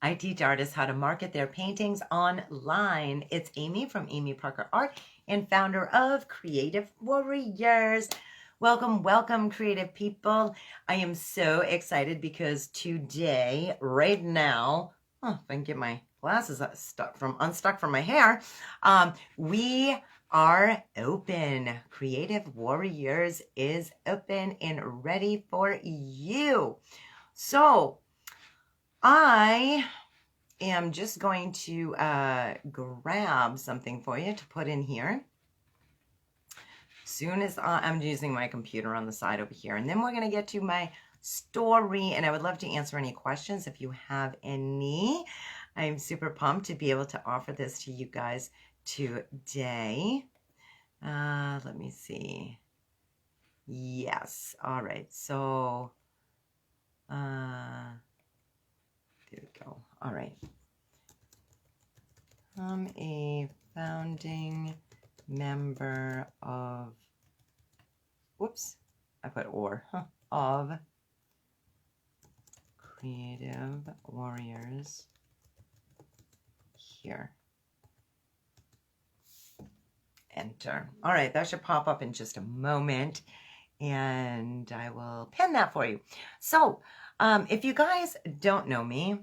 I teach artists how to market their paintings online. It's Amy from Amy Parker Art and founder of Creative Warriors. Welcome, welcome, creative people. I am so excited because today, right now, if I can get my glasses unstuck from my hair, we are open. Creative Warriors is open and ready for you. So I am just going to grab something for you to put in here. Soon as I'm using my computer on the side over here, and then we're going to get to my story, and I would love to answer any questions if you have any. I'm super pumped to be able to offer this to you guys today. Let me see. Yes. All right. So there we go. All right. I'm a founding member of, whoops, I put of Creative Warriors here. Enter. All right, that should pop up in just a moment, and I will pin that for you. So, if you guys don't know me,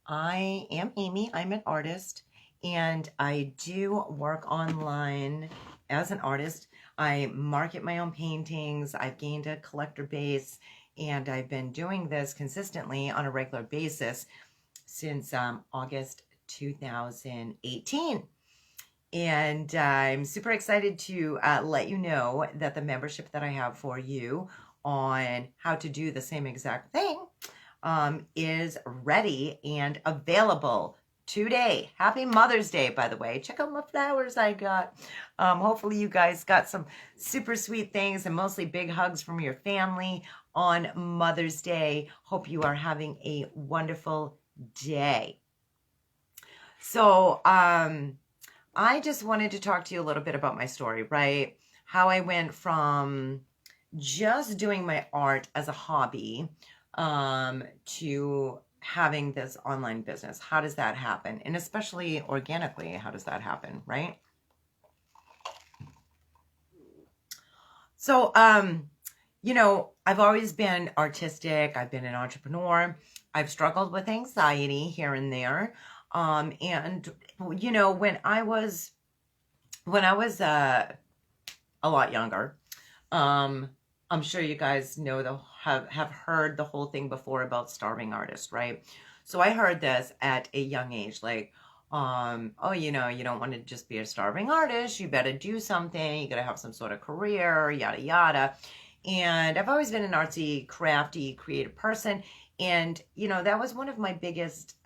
I am Amy. I'm an artist, and I do work online as an artist. I market my own paintings. I've gained a collector base, and I've been doing this consistently on a regular basis since August 2018. And I'm super excited to let you know that the membership that I have for you on how to do the same exact thing is ready and available today. Happy Mother's Day, by the way. Check out my flowers I got. Hopefully you guys got some super sweet things and mostly big hugs from your family on Mother's Day. Hope you are having a wonderful day. So, I just wanted to talk to you a little bit about my story, right? How I went from just doing my art as a hobby to having this online business. How does that happen? And especially organically, how does that happen, right? So, you know, I've always been artistic. I've been an entrepreneur. I've struggled with anxiety here and there. And you know, when I was a lot younger, I'm sure you guys know have heard the whole thing before about starving artists, right? So I heard this at a young age, like, oh, you know, you don't want to just be a starving artist. You better do something. You got to have some sort of career, yada, yada. And I've always been an artsy, crafty, creative person. And, you know, that was one of my biggest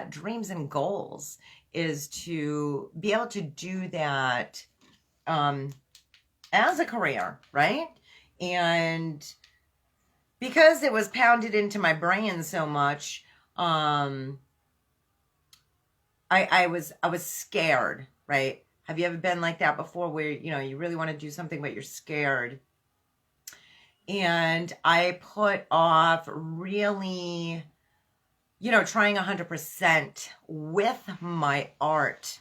dreams and goals, is to be able to do that as a career, right? And because it was pounded into my brain so much, I was scared, right? Have you ever been like that before, where, you know, you really want to do something, but you're scared? And I put off really, you know, trying 100% with my art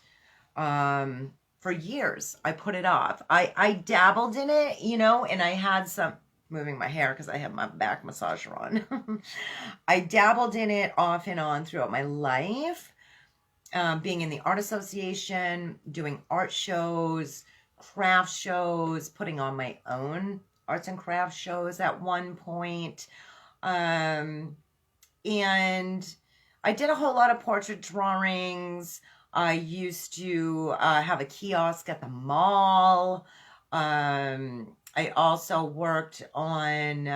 for years. I put it off. I dabbled in it, you know, and I had some, moving my hair because I have my back massager on. I dabbled in it off and on throughout my life, being in the art association, doing art shows, craft shows, putting on my own arts and crafts shows at one point. And I did a whole lot of portrait drawings. I used to have a kiosk at the mall. I also worked on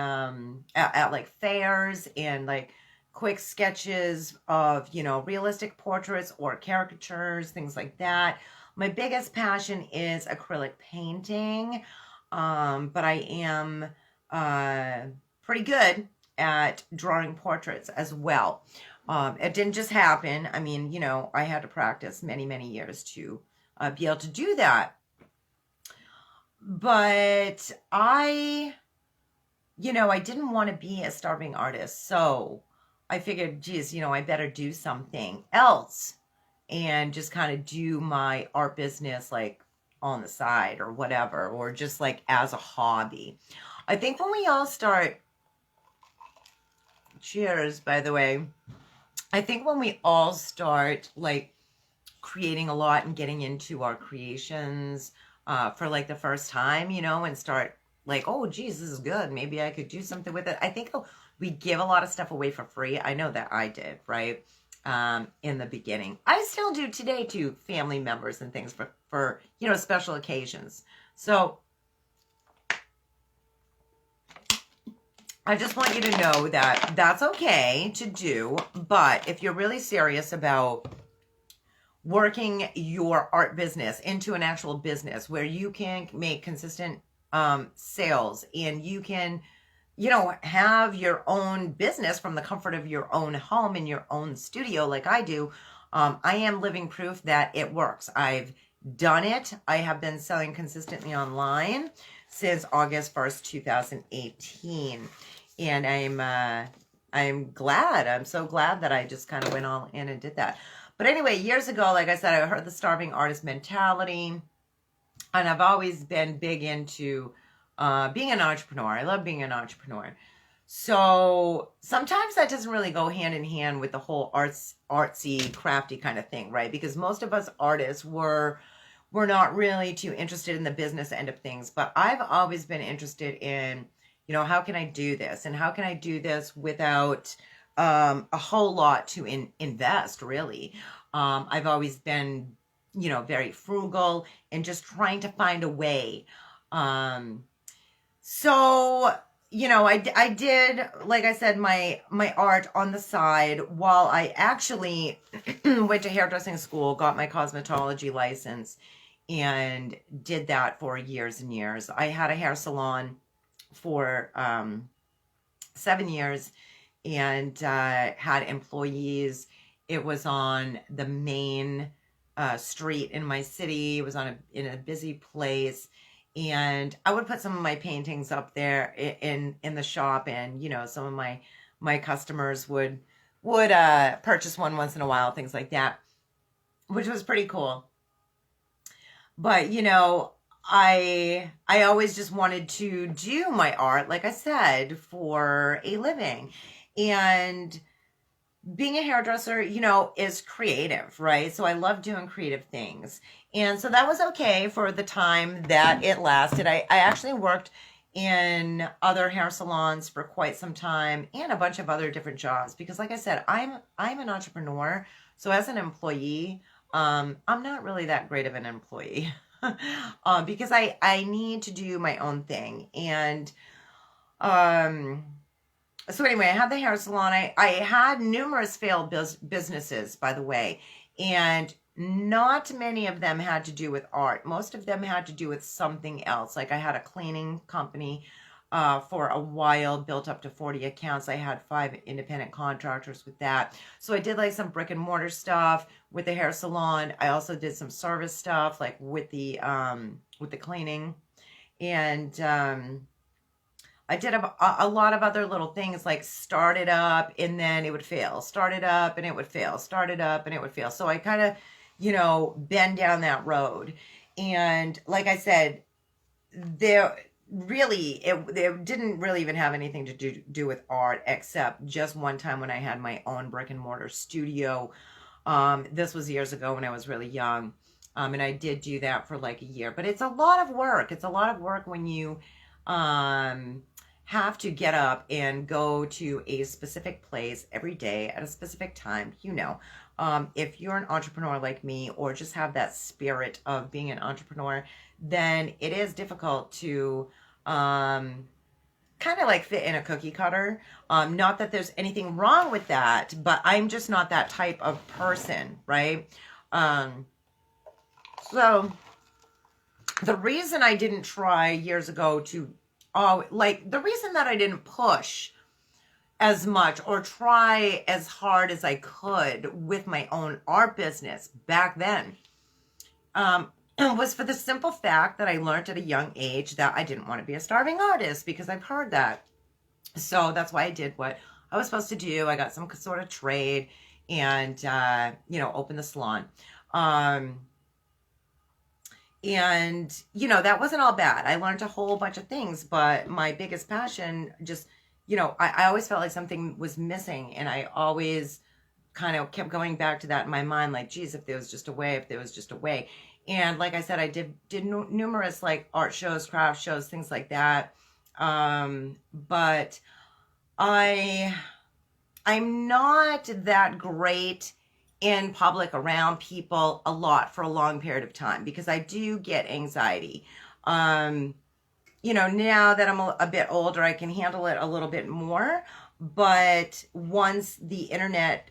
at like fairs and like quick sketches of, you know, realistic portraits or caricatures, things like that. My biggest passion is acrylic painting, but I am pretty good at drawing portraits as well. It didn't just happen. I mean, you know, I had to practice many, many years to be able to do that. But I, you know, I didn't want to be a starving artist. So I figured, geez, I better do something else and just kind of do my art business like on the side or whatever, or just like as a hobby. I think when we all start, cheers, by the way, I think when we all start like creating a lot and getting into our creations for like the first time, and start like, oh, geez, this is good. Maybe I could do something with it. I think we give a lot of stuff away for free. I know that I did, right? In the beginning. I still do today to family members and things for special occasions. So I just want you to know that that's okay to do, but if you're really serious about working your art business into an actual business where you can make consistent sales and you can, have your own business from the comfort of your own home in your own studio like I do, I am living proof that it works. I've done it. I have been selling consistently online since August 1st, 2018. And I'm glad. I'm so glad that I just kind of went all in and did that. But anyway, years ago, like I said, I heard the starving artist mentality. And I've always been big into being an entrepreneur. I love being an entrepreneur. So sometimes that doesn't really go hand in hand with the whole artsy, crafty kind of thing, right? Because most of us artists were not really too interested in the business end of things. But I've always been interested in, how can I do this? And how can I do this without a whole lot to invest, really? I've always been, very frugal and just trying to find a way. So, I did, like I said, my art on the side while I actually went to hairdressing school, got my cosmetology license, and did that for years and years. I had a hair salon for 7 years and had employees. It was on the main street in my city. It was in a busy place. And I would put some of my paintings up there in the shop, and some of my customers would purchase one once in a while, things like that, which was pretty cool. But I always just wanted to do my art, like I said, for a living. And being a hairdresser, is creative, right? So I love doing creative things. And so that was okay for the time that it lasted. I actually worked in other hair salons for quite some time and a bunch of other different jobs because, like I said, I'm an entrepreneur. So as an employee, I'm not really that great of an employee because I need to do my own thing. And so anyway, I had the hair salon. I had numerous failed businesses, by the way, and not many of them had to do with art. Most of them had to do with something else. Like I had a cleaning company for a while, built up to 40 accounts. I had 5 independent contractors with that. So I did like some brick and mortar stuff with the hair salon. I also did some service stuff like with the cleaning, and I did a lot of other little things like start it up and then it would fail. Start it up and it would fail. Start it up and it would fail. So I kind of, been down that road. And like I said, it didn't really even have anything to do with art except just one time when I had my own brick and mortar studio. This was years ago when I was really young. And I did do that for like a year. But it's a lot of work. It's a lot of work when you have to get up and go to a specific place every day at a specific time. If you're an entrepreneur like me or just have that spirit of being an entrepreneur, then it is difficult to kind of like fit in a cookie cutter. Not that there's anything wrong with that, but I'm just not that type of person, right? So the reason I didn't try years ago the reason that I didn't push as much or try as hard as I could with my own art business back then was for the simple fact that I learned at a young age that I didn't want to be a starving artist because I've heard that. So that's why I did what I was supposed to do. I got some sort of trade and, open the salon. Um, and that wasn't all bad. I learned a whole bunch of things, but my biggest passion just, I always felt like something was missing. And I always kind of kept going back to that in my mind, like, geez, if there was just a way, if there was just a way. And like I said, I did numerous like art shows, craft shows, things like that. But I'm not that great in public around people a lot for a long period of time because I do get anxiety. Now that I'm a bit older, I can handle it a little bit more. But once the internet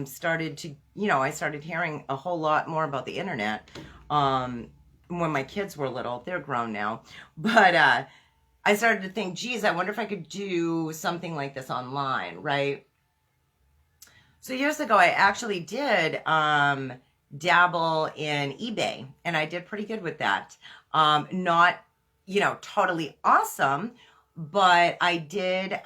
started to, I started hearing a whole lot more about the internet when my kids were little. They're grown now. But I started to think, geez, I wonder if I could do something like this online, right? So years ago, I actually did dabble in eBay, and I did pretty good with that. Not, totally awesome, but I did,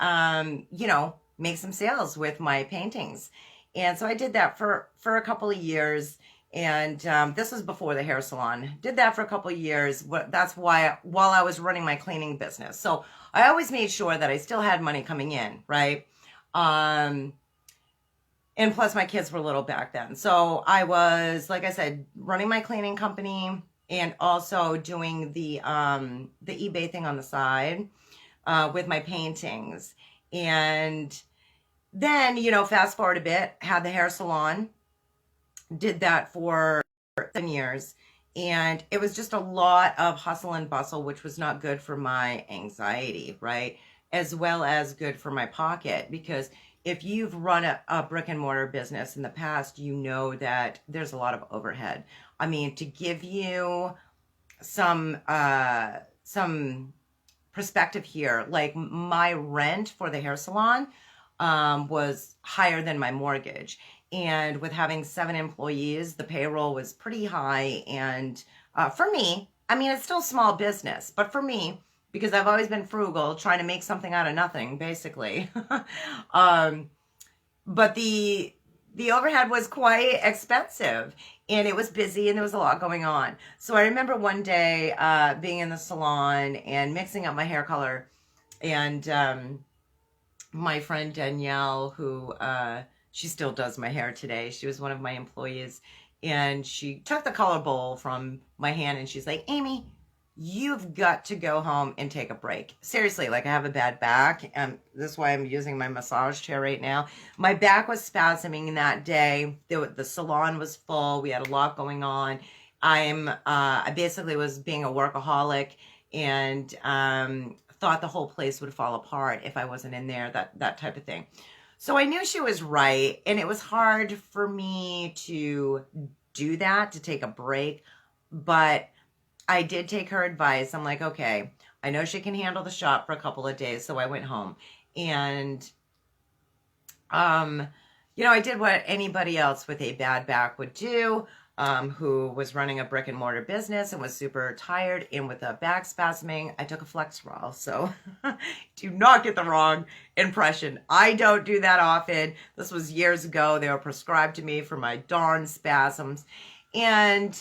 make some sales with my paintings. And so I did that for a couple of years. And this was before the hair salon. Did that for a couple of years. That's why, while I was running my cleaning business. So I always made sure that I still had money coming in, right? And plus my kids were little back then. So I was, like I said, running my cleaning company and also doing the eBay thing on the side with my paintings. And then, fast forward a bit, had the hair salon, did that for 7 years. And it was just a lot of hustle and bustle, which was not good for my anxiety, right? As well as good for my pocket, because if you've run a brick and mortar business in the past, you know that there's a lot of overhead. I mean, to give you some perspective here, like my rent for the hair salon was higher than my mortgage. And with having 7 employees, the payroll was pretty high. And for me, I mean, it's still small business, but for me, because I've always been frugal, trying to make something out of nothing, basically. But the overhead was quite expensive, and it was busy, and there was a lot going on. So I remember one day being in the salon and mixing up my hair color, and my friend Danielle, who she still does my hair today, she was one of my employees, and she took the color bowl from my hand, and she's like, Amy, you've got to go home and take a break. Seriously, like I have a bad back, and this is why I'm using my massage chair right now. My back was spasming that day. The salon was full. We had a lot going on. I basically was being a workaholic and thought the whole place would fall apart if I wasn't in there, that type of thing. So I knew she was right, and it was hard for me to do that, to take a break, but I did take her advice. I'm like, okay, I know she can handle the shop for a couple of days. So I went home and, I did what anybody else with a bad back would do, who was running a brick and mortar business and was super tired and with a back spasming. I took a Flexeril. So do not get the wrong impression. I don't do that often. This was years ago. They were prescribed to me for my darn spasms. And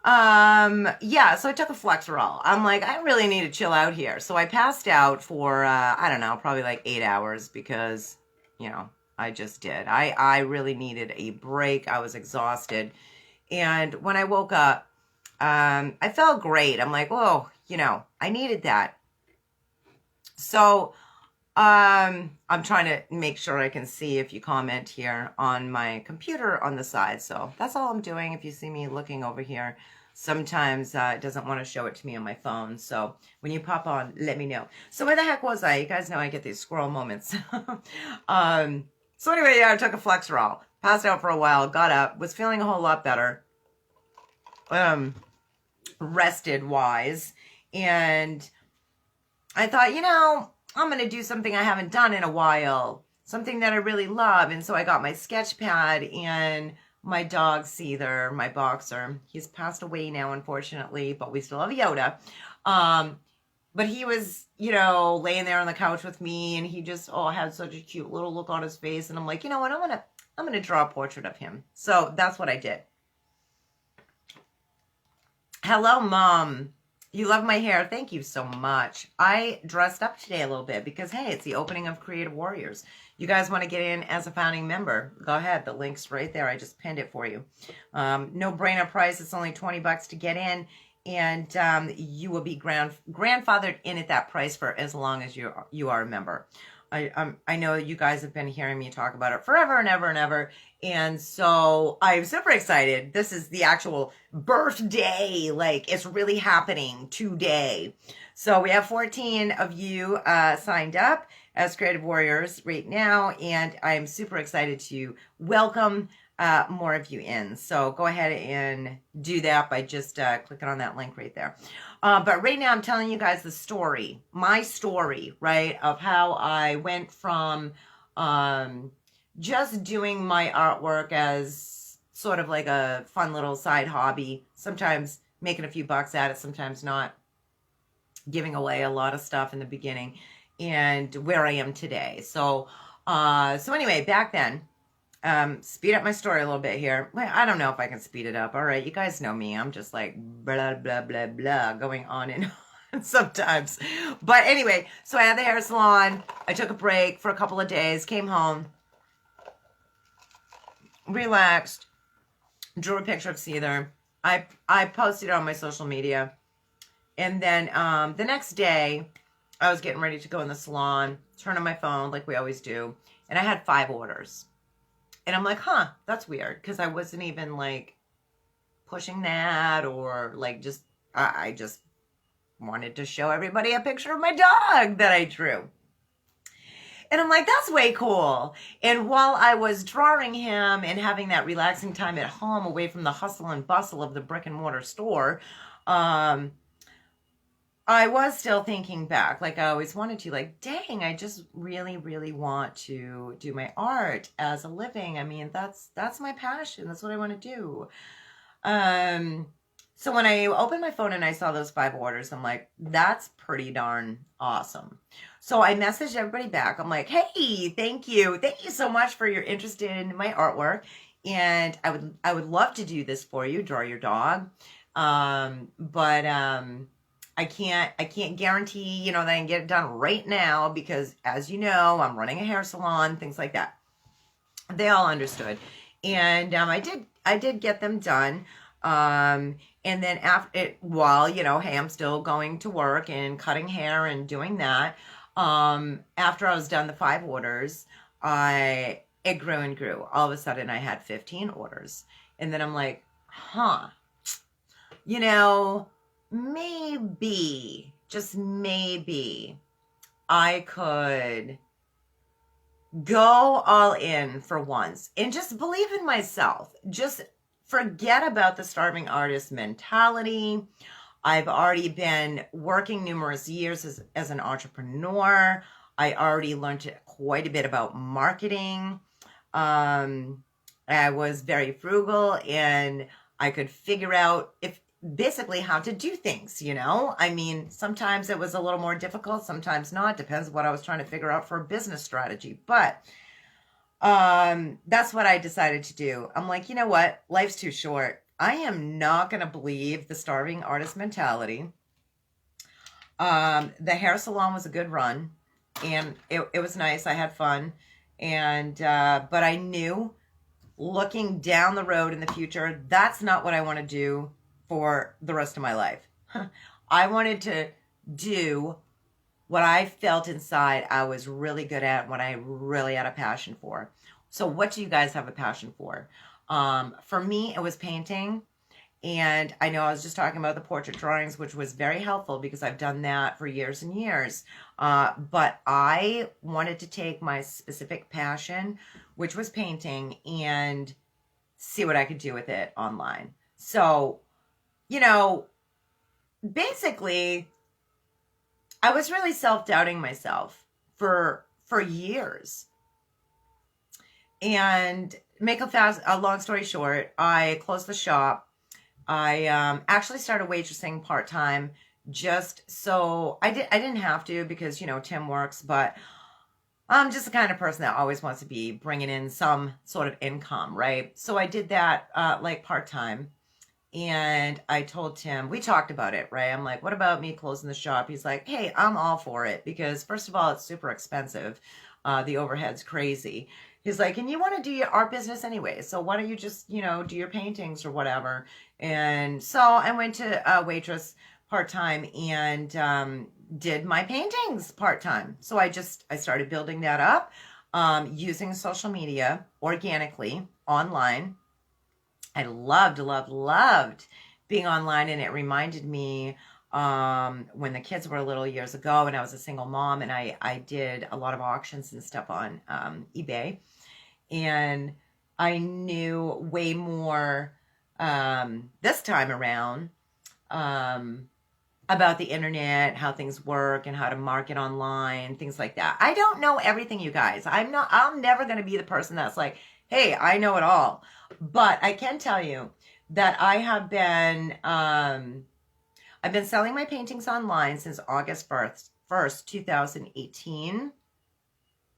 so I took a Flexeril. I'm like, I really need to chill out here. So I passed out for, I don't know, probably like 8 hours because, I just did. I really needed a break. I was exhausted. And when I woke up, I felt great. I'm like, whoa, I needed that. So, I'm trying to make sure I can see if you comment here on my computer on the side. So that's all I'm doing. If you see me looking over here, sometimes it doesn't want to show it to me on my phone. So when you pop on, let me know. So where the heck was I? You guys know I get these squirrel moments. So anyway, yeah, I took a Flexeril, passed out for a while, got up, was feeling a whole lot better, rested wise. And I thought, I'm going to do something I haven't done in a while, something that I really love. And so I got my sketch pad and my dog Seether, my boxer. He's passed away now, unfortunately, but we still have Yoda. but he was, you know, laying there on the couch with me, and he just, oh, had such a cute little look on his face. And I'm like, you know what? I'm gonna draw a portrait of him. So that's what I did. Hello, Mom. You love my hair. Thank you so much. I dressed up today a little bit because, hey, it's the opening of Creative Warriors. You guys want to get in as a founding member? Go ahead. The link's right there. I just pinned it for you. No-brainer price. It's only $20 to get in. And you will be grandfathered in at that price for as long as you are a member. I know you guys have been hearing me talk about it forever and ever and ever. And so I'm super excited. This is the actual birthday. Like, it's really happening today. So we have 14 of you signed up as Creative Warriors right now. And I'm super excited to welcome more of you in. So go ahead and do that by just clicking on that link right there. But right now I'm telling you guys the story, my story, right, of how I went from just doing my artwork as sort of like a fun little side hobby, sometimes making a few bucks at it, sometimes not, giving away a lot of stuff in the beginning, and where I am today. So anyway, back then, speed up my story a little bit here. Well, I don't know if I can speed it up. All right, you guys know me. I'm just like blah, blah, blah, blah, going on and on sometimes. But anyway, so I had the hair salon. I took a break for a couple of days, came home, relaxed, drew a picture of Seether. I posted it on my social media. And then the next day, I was getting ready to go in the salon, turn on my phone like we always do, and I had 5 orders. And I'm like, huh, that's weird, because I wasn't even, like, pushing that or, like, just, I just wanted to show everybody a picture of my dog that I drew. And I'm like, that's way cool. And while I was drawing him and having that relaxing time at home away from the hustle and bustle of the brick and mortar store, I was still thinking back, like I always wanted to, like, dang, I just really, really want to do my art as a living. I mean, that's my passion. That's what I want to do. So when I opened my phone and I saw those 5 orders, I'm like, that's pretty darn awesome. So I messaged everybody back. I'm like, hey, thank you. Thank you so much for your interest in my artwork. And I would love to do this for you, draw your dog. I can't guarantee, you know, that I can get it done right now because, as you know, I'm running a hair salon, things like that. They all understood. And I did get them done. And then while, you know, hey, I'm still going to work and cutting hair and doing that, after I was done the 5 orders, it grew and grew. All of a sudden I had 15 orders. And then I'm like, huh, you know, maybe, just maybe, I could go all in for once and just believe in myself. Just forget about the starving artist mentality. I've already been working numerous years as an entrepreneur. I already learned quite a bit about marketing. I was very frugal and I could figure out basically how to do things, you know? I mean, sometimes it was a little more difficult, sometimes not. Depends what I was trying to figure out for a business strategy. But that's what I decided to do. I'm like, you know what? Life's too short. I am not going to believe the starving artist mentality. The hair salon was a good run, and it was nice. I had fun. And but I knew, looking down the road in the future, that's not what I want to do for the rest of my life. I wanted to do what I felt inside I was really good at, what I really had a passion for. So what do you guys have a passion for? For me, it was painting. And I know I was just talking about the portrait drawings, which was very helpful because I've done that for years and years. But I wanted to take my specific passion, which was painting, and see what I could do with it online. So, you know, basically, I was really self-doubting myself for years. And make a long story short, I closed the shop. I actually started waitressing part-time just so I didn't have to because, Tim works, but I'm just the kind of person that always wants to be bringing in some sort of income, right? So I did that like part-time. And I told Tim, we talked about it, right? I'm like, what about me closing the shop? He's like, hey, I'm all for it because, first of all, it's super expensive. The overhead's crazy. He's like, and you want to do your art business anyway. So why don't you just, do your paintings or whatever? And so I went to Waitress part time and did my paintings part time. So I started building that up using social media organically online. I loved being online, and it reminded me when the kids were little years ago, and I was a single mom, and I did a lot of auctions and stuff on eBay, and I knew way more this time around about the internet, how things work, and how to market online, things like that. I don't know everything, you guys. I'm never going to be the person that's like, hey, I know it all. But I can tell you that I've been selling my paintings online since August 1st, 2018,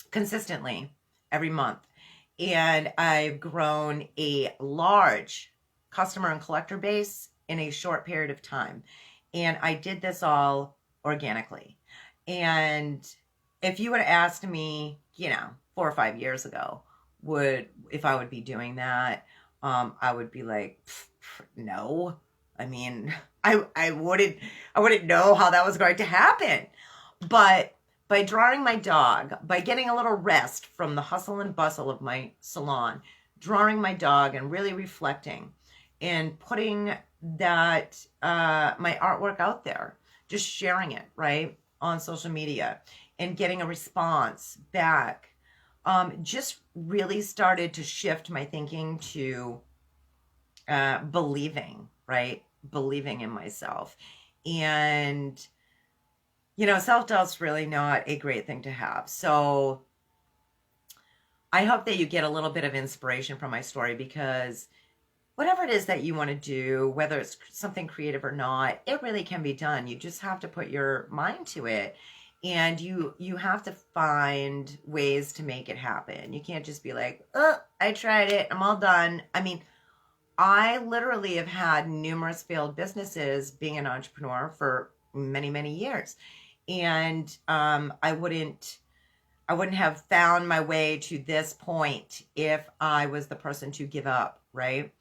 consistently every month. And I've grown a large customer and collector base in a short period of time. And I did this all organically. And if you would have asked me, 4 or 5 years ago, if I would be doing that, I would be like, no. I mean, I wouldn't know how that was going to happen. But by drawing my dog, by getting a little rest from the hustle and bustle of my salon, drawing my dog and really reflecting and putting that my artwork out there, just sharing it, right, on social media and getting a response back, just really started to shift my thinking to believing, right? Believing in myself. And, self-doubt's really not a great thing to have. So I hope that you get a little bit of inspiration from my story, because whatever it is that you want to do, whether it's something creative or not, it really can be done. You just have to put your mind to it. And you have to find ways to make it happen. You can't just be like, oh, I tried it, I'm all done. I mean, I literally have had numerous failed businesses being an entrepreneur for many, many years. And I wouldn't have found my way to this point if I was the person to give up, right?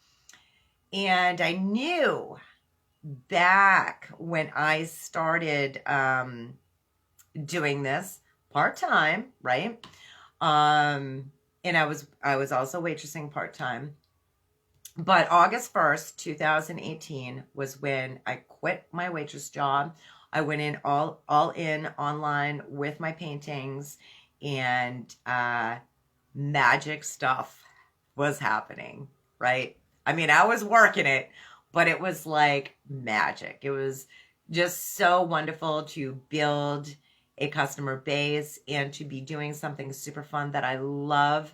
And I knew back when I started doing this part-time, right? And I was also waitressing part-time. But August 1st, 2018 was when I quit my waitress job. I went in all in online with my paintings, and magic stuff was happening, right? I mean, I was working it, but it was like magic. It was just so wonderful to build a customer base and to be doing something super fun that I love,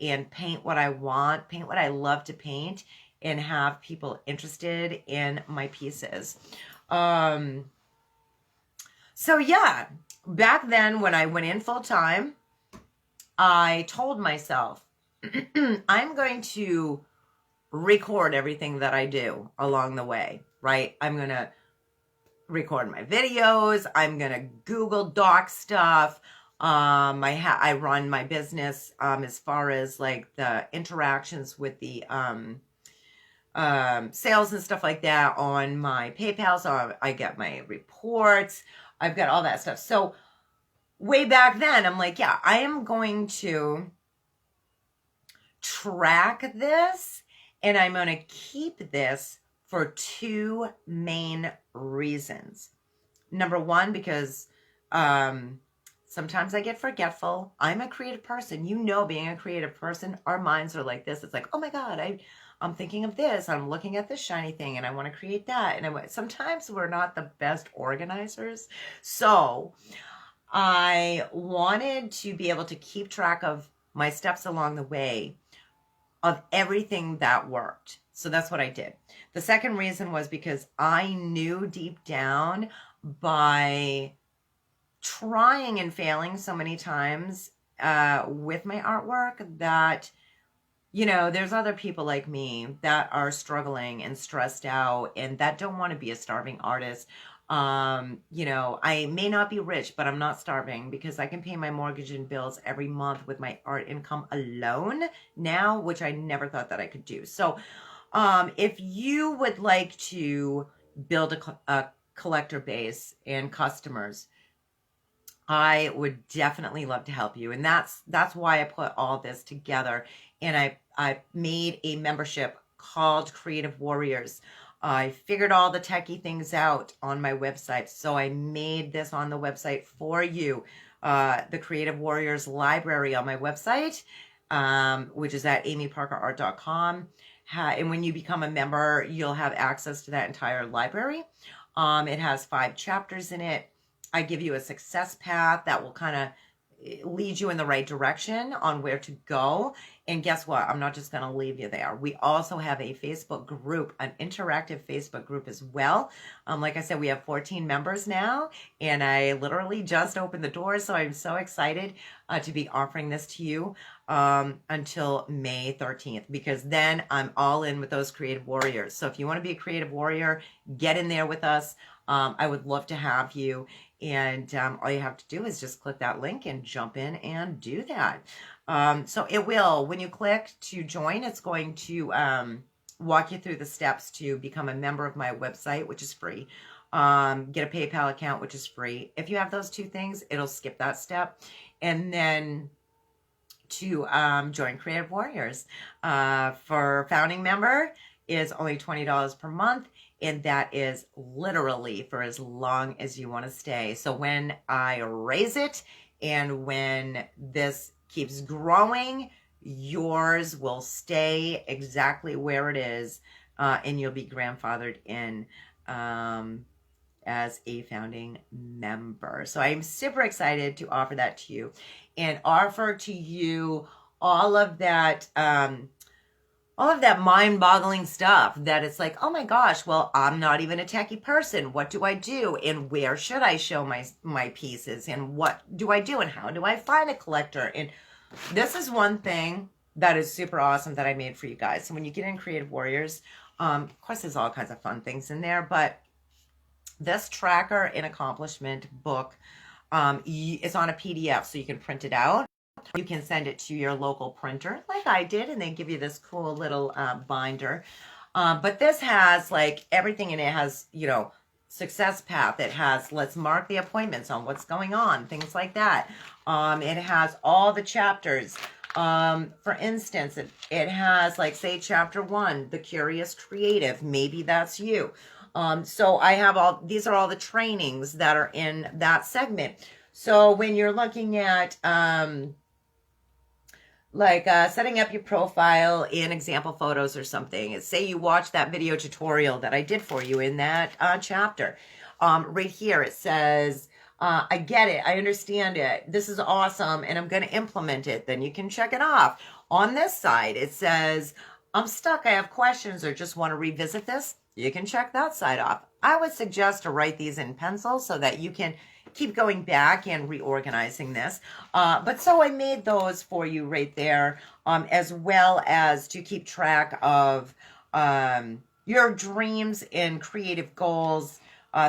and paint what I want, paint what I love to paint, and have people interested in my pieces. So yeah, back then when I went in full time, I told myself, I'm going to record everything that I do along the way, right? I'm going to record my videos. I'm going to Google Doc stuff. I run my business as far as like the interactions with the sales and stuff like that on my PayPal. So I get my reports. I've got all that stuff. So way back then, I'm like, yeah, I am going to track this, and I'm going to keep this for two main reasons. Number one, because sometimes I get forgetful. I'm a creative person. Being a creative person, our minds are like this. It's like, oh my God, I'm thinking of this. I'm looking at this shiny thing, and I want to create that. And sometimes we're not the best organizers. So I wanted to be able to keep track of my steps along the way of everything that worked. So that's what I did. The second reason was because I knew deep down by trying and failing so many times with my artwork that, you know, there's other people like me that are struggling and stressed out and that don't want to be a starving artist. You know, I may not be rich, but I'm not starving because I can pay my mortgage and bills every month with my art income alone now, which I never thought that I could do. So, if you would like to build a collector base and customers, I would definitely love to help you. And that's why I put all this together. And I made a membership called Creative Warriors. I figured all the techie things out on my website. So I made this on the website for you. The Creative Warriors library on my website, which is at amyparkerart.com. And when you become a member, you'll have access to that entire library. It has 5 chapters in it. I give you a success path that will kind of lead you in the right direction on where to go. And guess what? I'm not just going to leave you there. We also have a Facebook group, an interactive Facebook group as well. Like I said, we have 14 members now, and I literally just opened the doors. So I'm so excited to be offering this to you until May 13th, because then I'm all in with those creative warriors. So if you want to be a creative warrior, get in there with us. I would love to have you. And all you have to do is just click that link and jump in and do that. So it will, when you click to join, it's going to walk you through the steps to become a member of my website, which is free. Get a PayPal account, which is free. If you have those 2 things, it'll skip that step. And then to join Creative Warriors for founding member is only $20 per month. And that is literally for as long as you want to stay. So when I raise it and when this keeps growing, yours will stay exactly where it is, and you'll be grandfathered in as a founding member. So I'm super excited to offer that to you and offer to you all of that mind-boggling stuff that it's like, oh my gosh, well, I'm not even a techie person. What do I do? And where should I show my pieces? And what do I do? And how do I find a collector? And this is one thing that is super awesome that I made for you guys. So when you get in Creative Warriors, of course, there's all kinds of fun things in there, but this tracker and accomplishment book is on a PDF, so you can print it out. You can send it to your local printer like I did, and they give you this cool little binder. But this has like everything, and it has, you know, success path. It has let's mark the appointments on what's going on, things like that. It has all the chapters. For instance, it has like, say, chapter 1, the curious creative. Maybe that's you. So I have these are all the trainings that are in that segment. So when you're looking at setting up your profile in example photos or something, say you watch that video tutorial that I did for you in that chapter, right here it says, I get it, I understand it, this is awesome, and I'm going to implement it. Then you can check it off. On this side it says, I'm stuck, I have questions, or just want to revisit this. You can check that side off. I would suggest to write these in pencil so that you can keep going back and reorganizing this. But so I made those for you right there, as well as to keep track of your dreams and creative goals,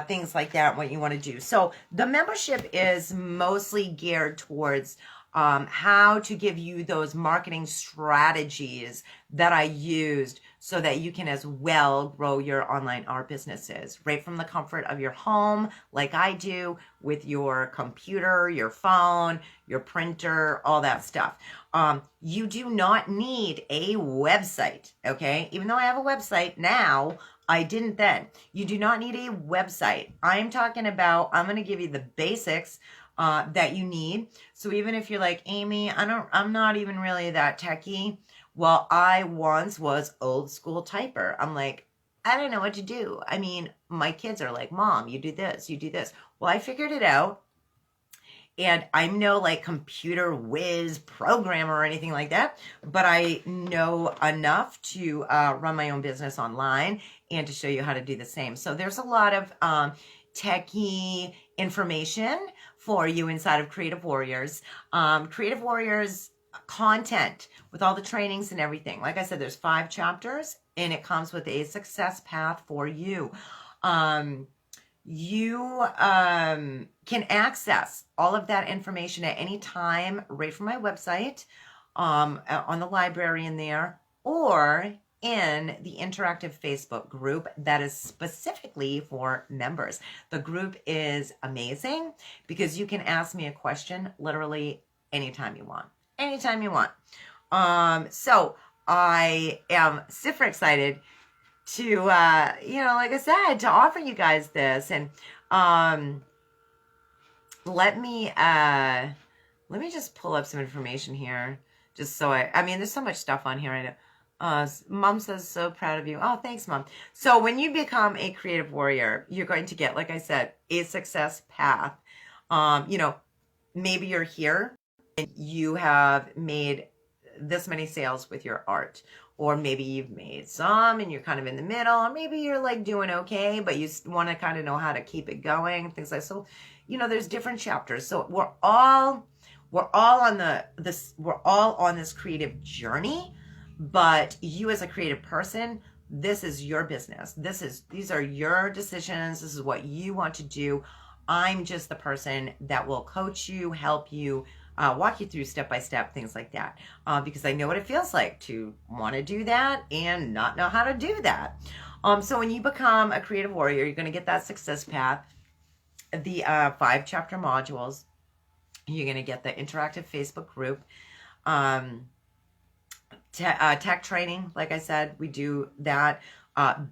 things like that, what you want to do. So the membership is mostly geared towards how to give you those marketing strategies that I used so that you can as well grow your online art businesses right from the comfort of your home, like I do, with your computer, your phone, your printer, all that stuff. You do not need a website, okay? Even though I have a website now, I didn't then. You do not need a website. I'm talking about, I'm going to give you the basics that you need. So even if you're like, Amy, I'm not even really that techie. Well, I once was old school typer. I'm like, I don't know what to do. I mean, my kids are like, Mom, you do this, you do this. Well, I figured it out. And I'm no like computer whiz programmer or anything like that, but I know enough to run my own business online and to show you how to do the same. So there's a lot of techie information for you inside of Creative Warriors. Creative Warriors content with all the trainings and everything. Like I said, there's 5 chapters and it comes with a success path for you. You can access all of that information at any time right from my website, on the library in there, or in the interactive Facebook group that is specifically for members. The group is amazing because you can ask me a question literally anytime you want. Anytime you want. So I am super excited to, like I said, to offer you guys this. And let me just pull up some information here. Just so I mean, there's so much stuff on here. I know. Mom says, so proud of you. Oh, thanks, Mom. So when you become a Creative Warrior, you're going to get, like I said, a success path. Maybe you're here and you have made this many sales with your art, or maybe you've made some and you're kind of in the middle, or maybe you're like doing okay, but you want to kind of know how to keep it going, things like so. There's different chapters. So we're all on this creative journey, but you as a creative person, this is your business. These are your decisions. This is what you want to do. I'm just the person that will coach you, help you, walk you through step-by-step, things like that, because I know what it feels like to want to do that and not know how to do that. So when you become a Creative Warrior, you're going to get that success path, the 5 chapter modules. You're going to get the interactive Facebook group, tech training. Like I said, we do that.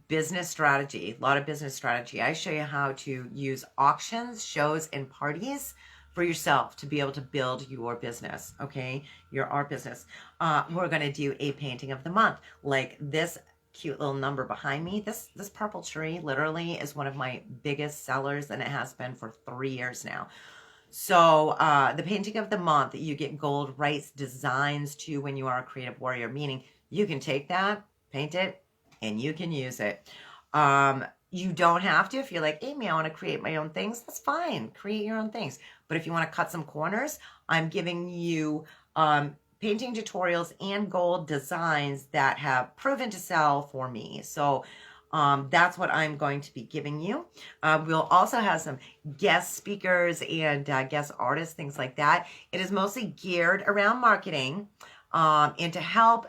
Business strategy, a lot of business strategy. I show you how to use auctions, shows, and parties for yourself to be able to build your business, okay? Your art business. We're going to do a painting of the month. Like this cute little number behind me. This purple tree literally is one of my biggest sellers, and it has been for 3 years now. So the painting of the month, you get gold rights designs to when you are a Creative Warrior, meaning you can take that, paint it, and you can use it. You don't have to. If you're like, Amy, I want to create my own things, that's fine. Create your own things. But if you want to cut some corners, I'm giving you painting tutorials and gold designs that have proven to sell for me. So that's what I'm going to be giving you. We'll also have some guest speakers and guest artists, things like that. It is mostly geared around marketing and to help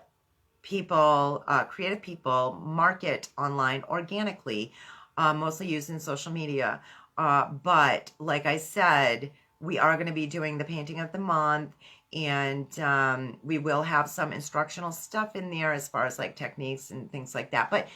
people, creative people, market online organically, mostly using social media. But like I said, we are going to be doing the painting of the month, and we will have some instructional stuff in there as far as like techniques and things like that. But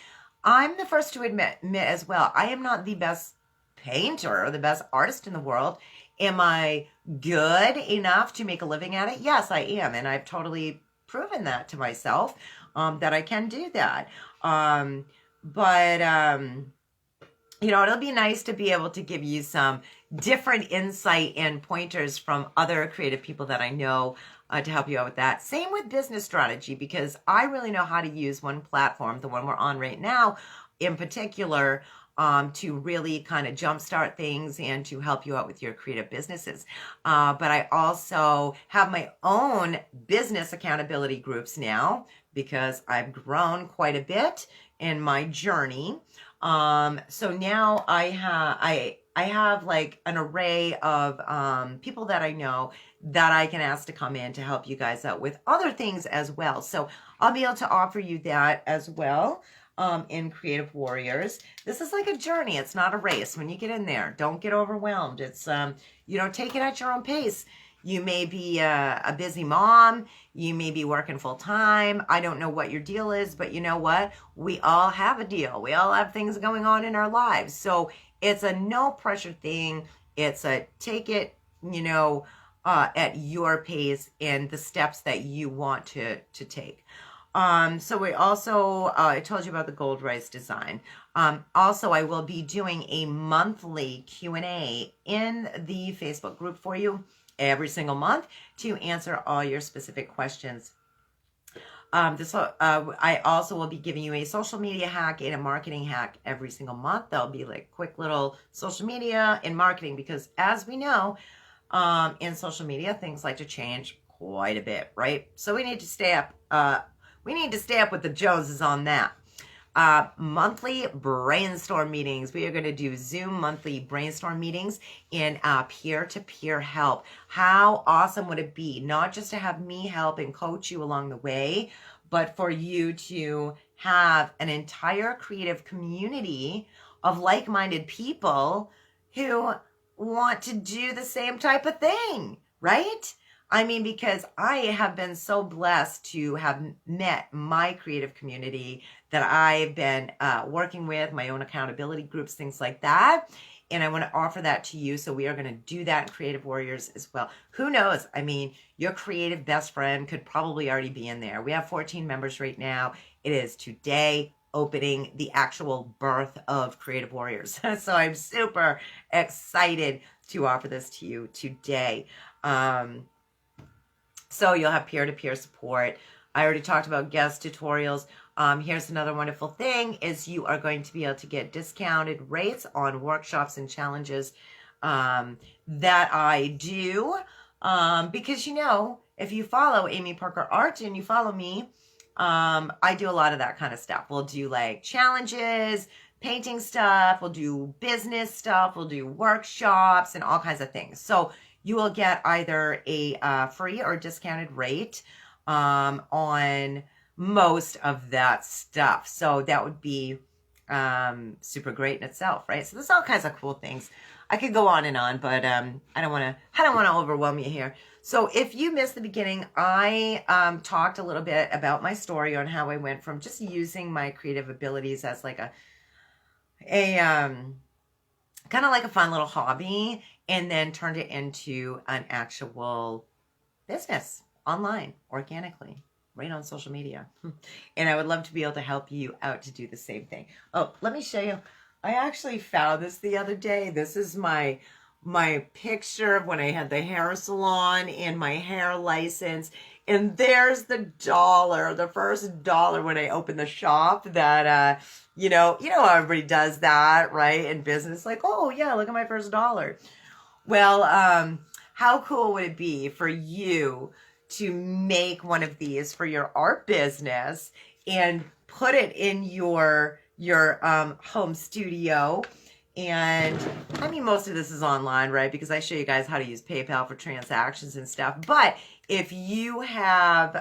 I'm the first to admit as well, I am not the best painter or the best artist in the world. Am I good enough to make a living at it? Yes, I am. And I've totally proven that to myself, that I can do that. It'll be nice to be able to give you some different insight and pointers from other creative people that I know to help you out with that. Same with business strategy, because I really know how to use one platform, the one we're on right now in particular, to really kind of jumpstart things and to help you out with your creative businesses. But I also have my own business accountability groups now, because I've grown quite a bit in my journey. So now I have like an array of people that I know that I can ask to come in to help you guys out with other things as well. So I'll be able to offer you that as well in Creative Warriors. This is like a journey. It's not a race. When you get in there, don't get overwhelmed. It's, take it at your own pace. You may be a busy mom. You may be working full time. I don't know what your deal is, but you know what? We all have a deal. We all have things going on in our lives. So it's a no pressure thing. It's a take it, at your pace and the steps that you want to take. So we also, I told you about the gold rice design. Also, I will be doing a monthly Q&A in the Facebook group for you every single month to answer all your specific questions I also will be giving you a social media hack and a marketing hack every single month. There'll be like quick little social media and marketing because, as we know, in social media, things like to change quite a bit, right? So we need to stay up. We need to stay up with the Joneses on that. Monthly brainstorm meetings. We are going to do Zoom monthly brainstorm meetings in peer-to-peer help. How awesome would it be not just to have me help and coach you along the way, but for you to have an entire creative community of like-minded people who want to do the same type of thing, right? I mean, because I have been so blessed to have met my creative community that I've been working with, my own accountability groups, things like that. And I want to offer that to you. So we are going to do that in Creative Warriors as well. Who knows? I mean, your creative best friend could probably already be in there. We have 14 members right now. It is today opening the actual birth of Creative Warriors. So I'm super excited to offer this to you today. So you'll have peer-to-peer support. I already talked about guest tutorials. Here's another wonderful thing is you are going to be able to get discounted rates on workshops and challenges that I do. Because, you know, if you follow Amy Parker Art and you follow me, I do a lot of that kind of stuff. We'll do like challenges, painting stuff. We'll do business stuff. We'll do workshops and all kinds of things. So you will get either a free or discounted rate on most of that stuff. So that would be super great in itself, right? So there's all kinds of cool things. I could go on and on, but I don't want to overwhelm you here. So if you missed the beginning, I talked a little bit about my story on how I went from just using my creative abilities as like a kind of like a fun little hobby, and then turned it into an actual business online, organically, right on social media. And I would love to be able to help you out to do the same thing. Oh, let me show you. I actually found this the other day. This is my picture of when I had the hair salon and my hair license. And there's the dollar, the first dollar when I opened the shop that, you know how everybody does that, right? In business, like, oh yeah, look at my first dollar. Well, how cool would it be for you to make one of these for your art business and put it in your home studio? And I mean, most of this is online, right? Because I show you guys how to use PayPal for transactions and stuff. But if you have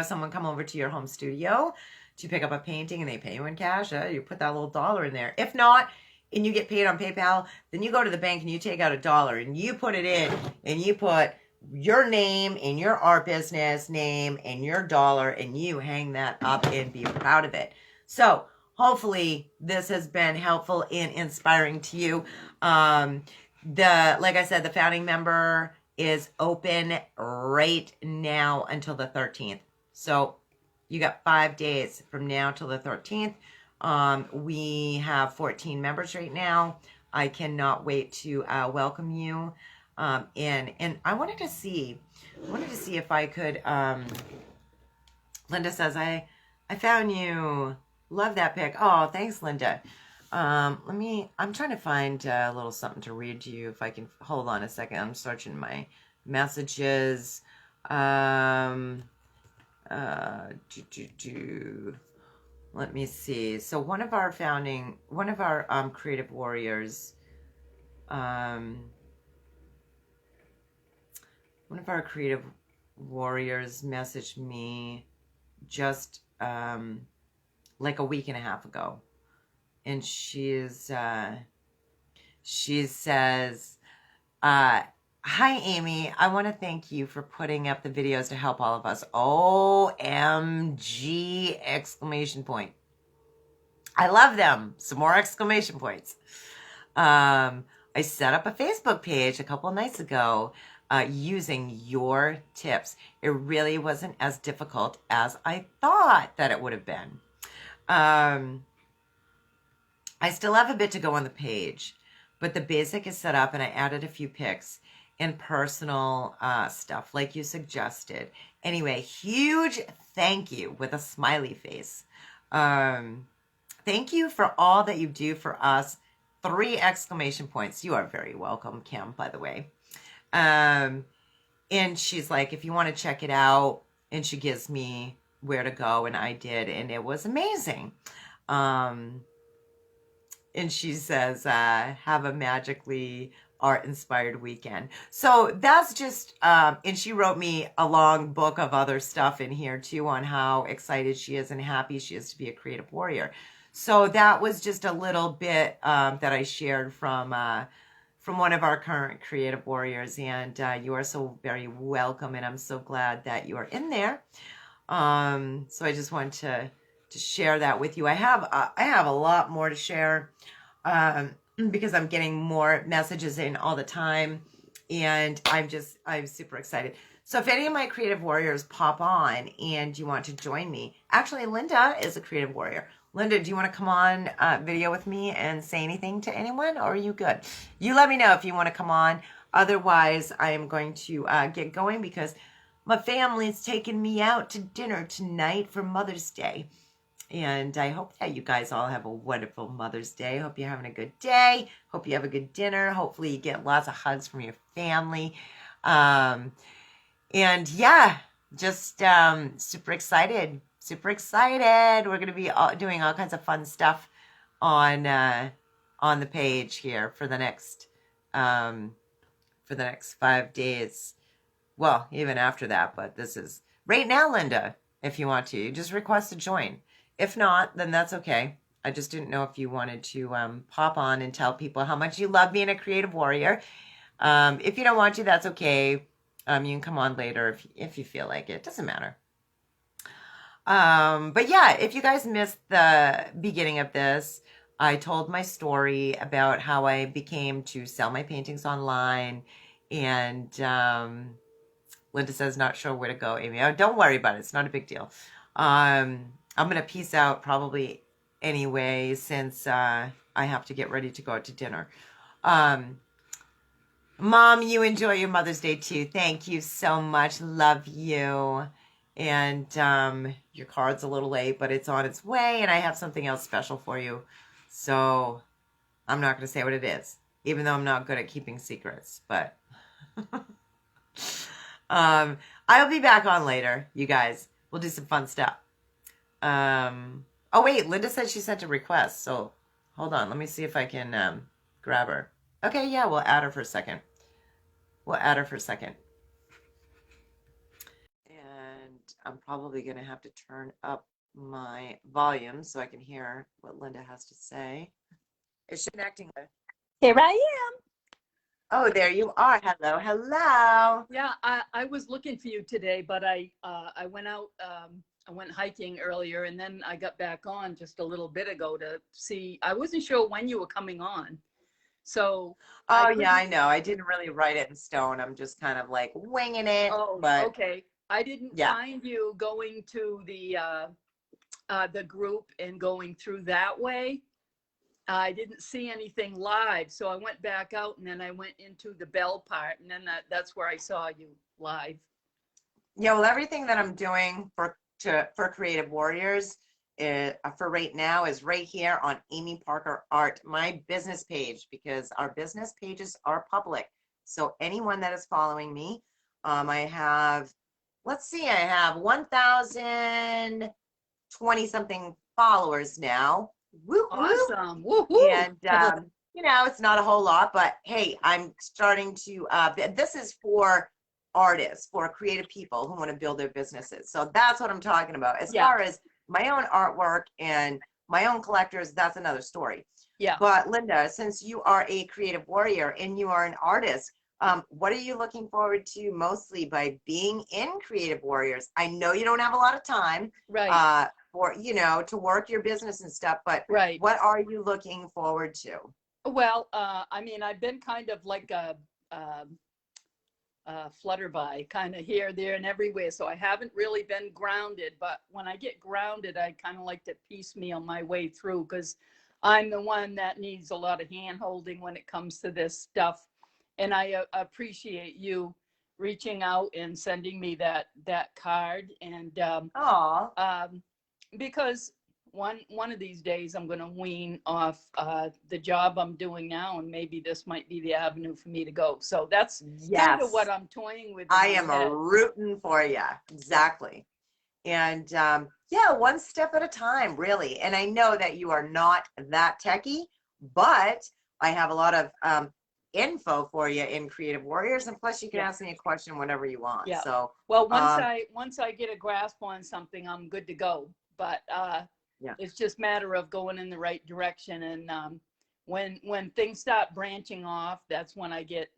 someone come over to your home studio to pick up a painting and they pay you in cash, you put that little dollar in there. If not, and you get paid on PayPal, then you go to the bank and you take out $1 and you put it in and you put your name and your art business name and your dollar and you hang that up and be proud of it. So hopefully this has been helpful and inspiring to you. Like I said, the founding member is open right now until the 13th. So you got 5 days from now till the 13th. We have 14 members right now. I cannot wait to welcome you in. And I wanted to see if I could. Linda says, I found you. Love that pic. Oh, thanks, Linda. I'm trying to find a little something to read to you. If I can hold on a second. I'm searching my messages. Let me see. So one of our creative warriors, messaged me just like a week and a half ago, and she says, hi, Amy. I want to thank you for putting up the videos to help all of us. OMG! Exclamation point. I love them. Some more exclamation points. I set up a Facebook page a couple nights ago using your tips. It really wasn't as difficult as I thought that it would have been. I still have a bit to go on the page, but the basic is set up and I added a few pics and personal stuff like you suggested. Anyway, huge thank you with a smiley face. Um, Thank you for all that you do for us. 3 exclamation points. You are very welcome, Kim, by the way. Um, and she's like, if you want to check it out, and she gives me where to go, and I did, and it was amazing. Um, and she says, have a magically art inspired weekend. So that's just, and she wrote me a long book of other stuff in here too on how excited she is and happy she is to be a creative warrior. So that was just a little bit that I shared from one of our current creative warriors, and you are so very welcome, and I'm so glad that you are in there. So I just want to share that with you. I have a lot more to share um, because I'm getting more messages in all the time, and I'm super excited. So if any of my creative warriors pop on and you want to join me, actually Linda is a creative warrior. Linda, do you want to come on video with me and say anything to anyone, or are you good? You let me know if you want to come on. Otherwise, I am going to get going because my family's taking me out to dinner tonight for Mother's Day. And I hope that you guys all have a wonderful Mother's Day. Hope you're having a good day. Hope you have a good dinner. Hopefully you get lots of hugs from your family. And yeah, just super excited. Super excited. We're going to be doing all kinds of fun stuff on the page here for the next 5 days. Well, even after that, but this is right now, Linda, if you want to. You just request to join. If not, then that's okay. I just didn't know if you wanted to pop on and tell people how much you love being a creative warrior. If you don't want to, that's okay. You can come on later if you feel like it. Doesn't matter. But yeah, if you guys missed the beginning of this, I told my story about how I became to sell my paintings online, and Linda says, not sure where to go, Amy. Oh, don't worry about it. It's not a big deal. I'm going to peace out probably anyway, since I have to get ready to go out to dinner. Mom, you enjoy your Mother's Day too. Thank you so much. Love you. And your card's a little late, but it's on its way, and I have something else special for you. So I'm not going to say what it is, even though I'm not good at keeping secrets. But I'll be back on later, you guys. We'll do some fun stuff. Oh wait, Linda said she sent a request, so hold on. Let me see if I can grab her. Okay, yeah, we'll add her for a second. And I'm probably going to have to turn up my volume so I can hear what Linda has to say. Is she connecting? Here I am. Oh, there you are. Hello, hello. Yeah, I was looking for you today, but I went out. I went hiking earlier, and then I got back on just a little bit ago to see. I wasn't sure when you were coming on, so. Oh, yeah, I know. I didn't really write it in stone. I'm just kind of like winging it. Oh, but okay. I didn't find you going to the group and going through that way. I didn't see anything live, so I went back out, and then I went into the bell part, and then that's where I saw you live. Yeah, well, everything that I'm doing for Creative Warriors for right now is right here on Amy Parker Art, my business page, because our business pages are public. So anyone that is following me, I have, let's see, I have 1,020 something followers now. Woo, awesome. Woo-hoo. And it's not a whole lot, but hey, I'm starting to this is for artists, for creative people who want to build their businesses. So that's what I'm talking about. As far as my own artwork and my own collectors, that's another story. Yeah. But Linda, since you are a creative warrior and you are an artist, what are you looking forward to mostly by being in Creative Warriors? I know you don't have a lot of time, right, for to work your business and stuff, but right. What are you looking forward to? Well, I mean, I've been kind of like a flutterby, kind of here, there, and everywhere. So I haven't really been grounded. But when I get grounded, I kind of like to piecemeal my way through, because I'm the one that needs a lot of hand holding when it comes to this stuff. And I appreciate you reaching out and sending me that card. And Oh, because one of these days I'm going to wean off the job I'm doing now, and maybe this might be the avenue for me to go. So that's kind of yes. what I'm toying with in I my am a head. rooting for you. Yeah, Exactly. And yeah, one step at a time, really. And I know that you are not that techie, but I have a lot of info for you in Creative Warriors. And plus, you can yeah, ask me a question whenever you want. yeah. So, Well, um, once I get a grasp on something, I'm good to go. But yeah. it's just a matter of going in the right direction. And when things start branching off, that's when I get,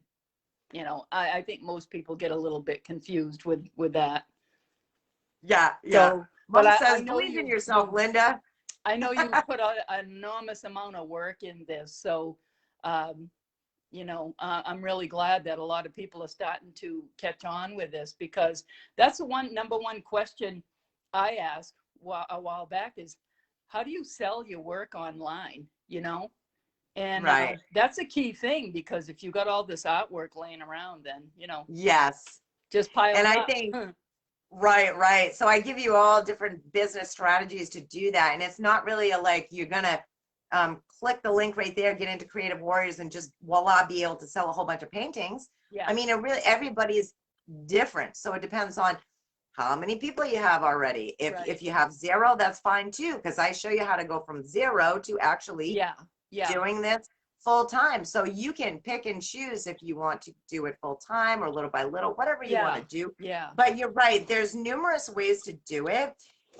I think most people get a little bit confused with that. Yeah, yeah. So, but Mom I says, know believe in yourself, you Linda. I know you put an enormous amount of work in this. So, um, I'm really glad that a lot of people are starting to catch on with this, because that's the number one question I asked a while back is, how do you sell your work online? And Right. that's a key thing, because if you got all this artwork laying around, then, Yes. just pile And it I up. think right, right. So I give you all different business strategies to do that. And it's not really like you're going to click the link right there, get into Creative Warriors, and just voila, be able to sell a whole bunch of paintings. Yeah, I mean, it really, everybody's different. So it depends on how many people you have already. If right. if you have zero, that's fine too, because I show you how to go from zero to actually Yeah, yeah, doing this full time. So you can pick and choose if you want to do it full time or little by little, whatever you want yeah, to do. yeah, But you're right, there's numerous ways to do it.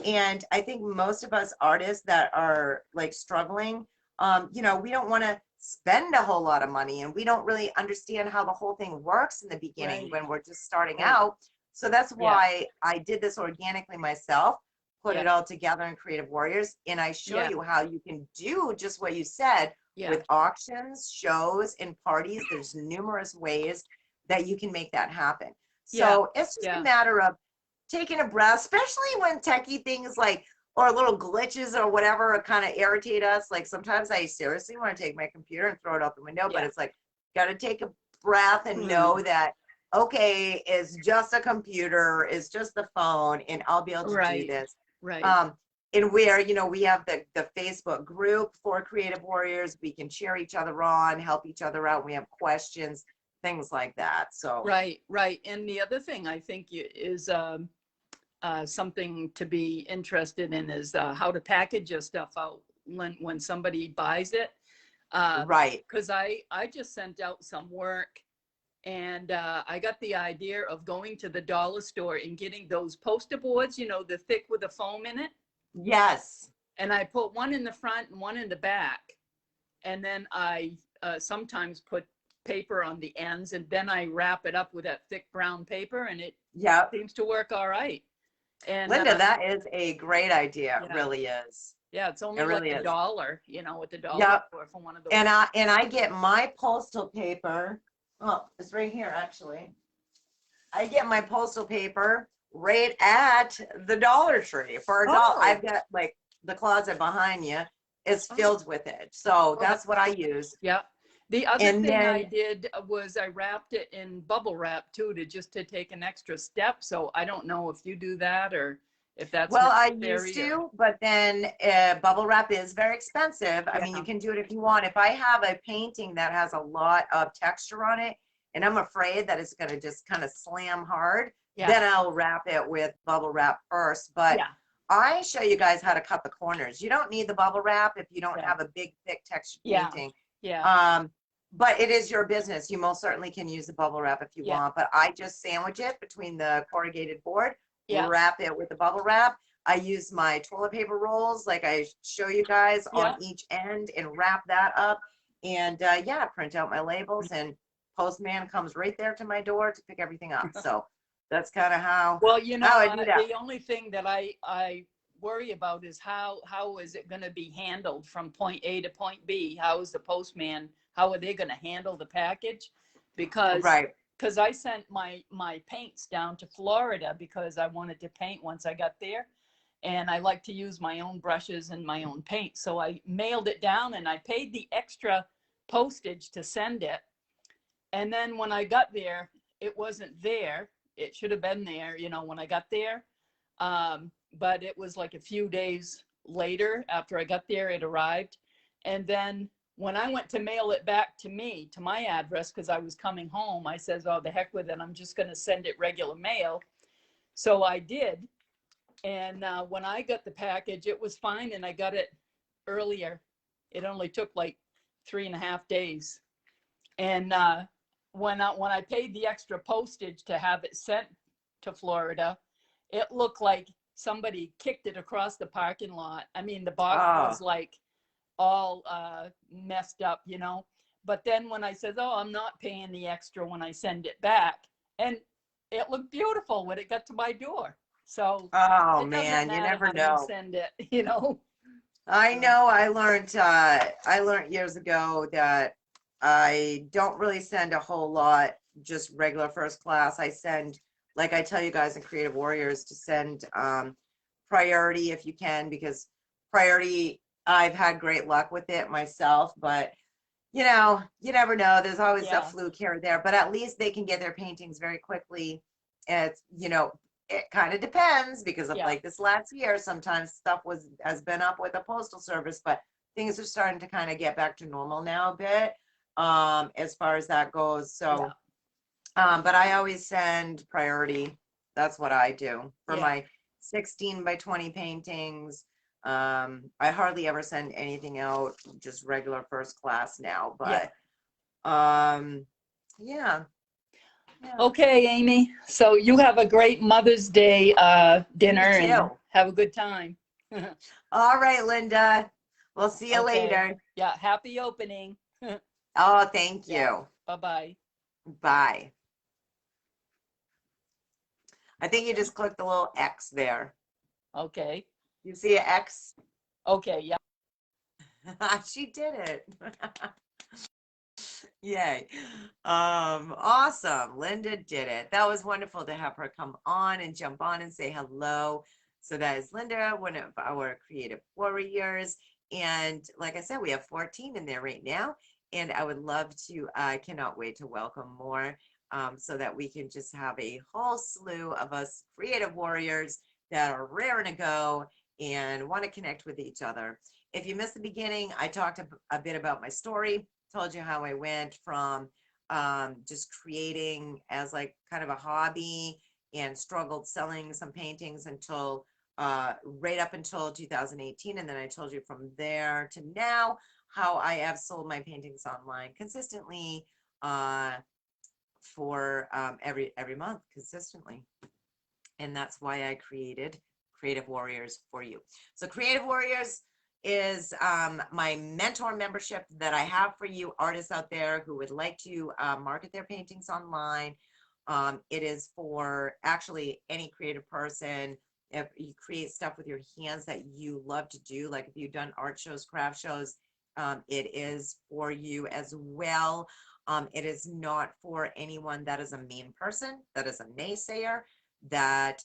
And I think most of us artists that are like struggling, we don't want to spend a whole lot of money, and we don't really understand how the whole thing works in the beginning right, when we're just starting right. out. So that's Yeah, why I did this organically myself, put yeah, it all together in Creative Warriors, and I show yeah, you how you can do just what you said yeah, with auctions, shows, and parties. There's numerous ways that you can make that happen. yeah, So it's just a yeah, matter of taking a breath, especially when techie things like or little glitches or whatever kind of irritate us. Like sometimes I seriously want to take my computer and throw it out the window, but yeah. it's like got to take a breath and Hmm. know that okay, it's just a computer, it's just the phone, and I'll be able to do Right, this. right. Um, and where we have the Facebook group for Creative Warriors, we can cheer each other on, help each other out. We have questions, things like that. So Right, right. And the other thing I think is something to be interested in is how to package your stuff out when somebody buys it. right. Because I just sent out some work, and I got the idea of going to the dollar store and getting those poster boards, the thick with the foam in it. Yes. And I put one in the front and one in the back. And then I sometimes put paper on the ends, and then I wrap it up with that thick brown paper, and it Yep. seems to work all right. And Linda, that is a great idea. It yeah, really is. yeah, it's It only like really a is. dollar, at the dollar Yep. store for one of those. And I get my postal paper. Oh, it's right here actually. I get my postal paper right at the Dollar Tree for a dollar. Oh, I've got like the closet behind you is oh, filled with it. So oh, that's what I use. yeah. The other And thing I then, did was I wrapped it in bubble wrap too, to take an extra step. So I don't know if you do that or if that's well, I used necessary, or to, but then bubble wrap is very expensive. I mean, yeah, you can do it if you want. If I have a painting that has a lot of texture on it, and I'm afraid that it's going to just kind of slam hard, yeah, then I'll wrap it with bubble wrap first. But yeah, I show you guys how to cut the corners. You don't need the bubble wrap if you don't yeah, have a big, thick textured yeah, painting. yeah, Um, but it is your business. You most certainly can use the bubble wrap if you yeah, want. But I just sandwich it between the corrugated board, yeah, wrap it with the bubble wrap. I use my toilet paper rolls, like I show you guys, on yeah. each end and wrap that up. And yeah, print out my labels, and postman comes right there to my door to pick everything up. So that's kind of how Well, I do that. the only thing that I worry about is how is it going to be handled from point A to point B? How is the postman? How are they going to handle the package? Because Right. I sent my paints down to Florida because I wanted to paint once I got there, and I like to use my own brushes and my own paint. So I mailed it down, and I paid the extra postage to send it. And then when I got there, it wasn't there. It should have been there, you know, when I got there. But it was like a few days later after I got there, it arrived. And then when I went to mail it back to me, to my address, because I was coming home, I says, oh, the heck with it. I'm just going to send it regular mail. So I did. And when I got the package, it was fine. And I got it earlier. It only took like 3.5 days. And when I paid the extra postage to have it sent to Florida, it looked like somebody kicked it across the parking lot. I mean, the box was like all messed up, you know. But then when I said, oh, I'm not paying the extra when I send it back, and it looked beautiful when it got to my door. So Oh it man, doesn't you matter never how you know. send it, you know. I know. I learned years ago that I don't really send a whole lot, just regular first class. I send, like I tell you guys in Creative Warriors, to send priority if you can, because priority, I've had great luck with it myself, but you know, you never know. There's always a Yeah, fluke here or there, but at least they can get their paintings very quickly. It's, you know, it kind of depends because of yeah, like this last year, sometimes stuff has been up with the postal service, but things are starting to kind of get back to normal now a bit, as far as that goes. yeah, So, but I always send priority. That's what I do for yeah, my 16 by 20 paintings. I hardly ever send anything out, just regular first class now, yeah. but yeah, yeah. Okay, Amy. So you have a great Mother's Day dinner You and too. have a good time. All right, Linda. We'll see you Okay. later. Yeah, happy opening. Oh, thank Yeah. you. Bye-bye. Bye. I think you just clicked the little X there. Okay. You see an X? Okay, yeah. She did it. Yay. Awesome. Linda did it. That was wonderful to have her come on and jump on and say hello. So that is Linda, one of our creative warriors. And like I said, we have 14 in there right now. And I would love to, I cannot wait to welcome more, so that we can just have a whole slew of us creative warriors that are raring to go and want to connect with each other. If you missed the beginning, I talked a bit about my story, told you how I went from just creating as like kind of a hobby and struggled selling some paintings until right up until 2018. And then I told you from there to now how I have sold my paintings online consistently, for every month consistently. And that's why I created Creative Warriors for you. So Creative Warriors is my mentor membership that I have for you artists out there who would like to market their paintings online. It is for actually any creative person. If you create stuff with your hands that you love to do, like if you've done art shows, craft shows, it is for you as well. It is not for anyone that is a mean person, that is a naysayer, that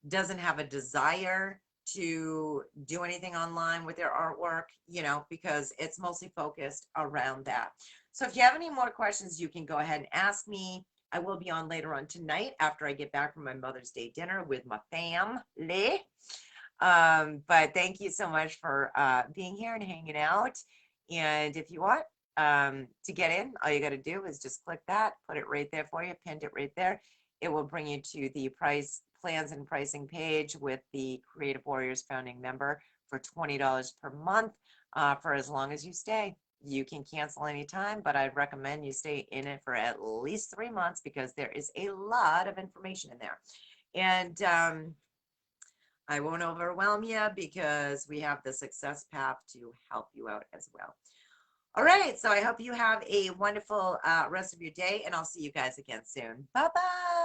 doesn't have a desire to do anything online with their artwork, you know, because it's mostly focused around that. So if you have any more questions, you can go ahead and ask me. I will be on later on tonight after I get back from my Mother's Day dinner with my family. But thank you so much for being here and hanging out. And if you want to get in, all you got to do is just click that, put it right there for you, pinned it right there. It will bring you to the price plans and pricing page with the Creative Warriors founding member for $20 per month, for as long as you stay. You can cancel anytime, but I'd recommend you stay in it for at least 3 months because there is a lot of information in there. And I won't overwhelm you because we have the success path to help you out as well. All right, so I hope you have a wonderful rest of your day, and I'll see you guys again soon. Bye-bye.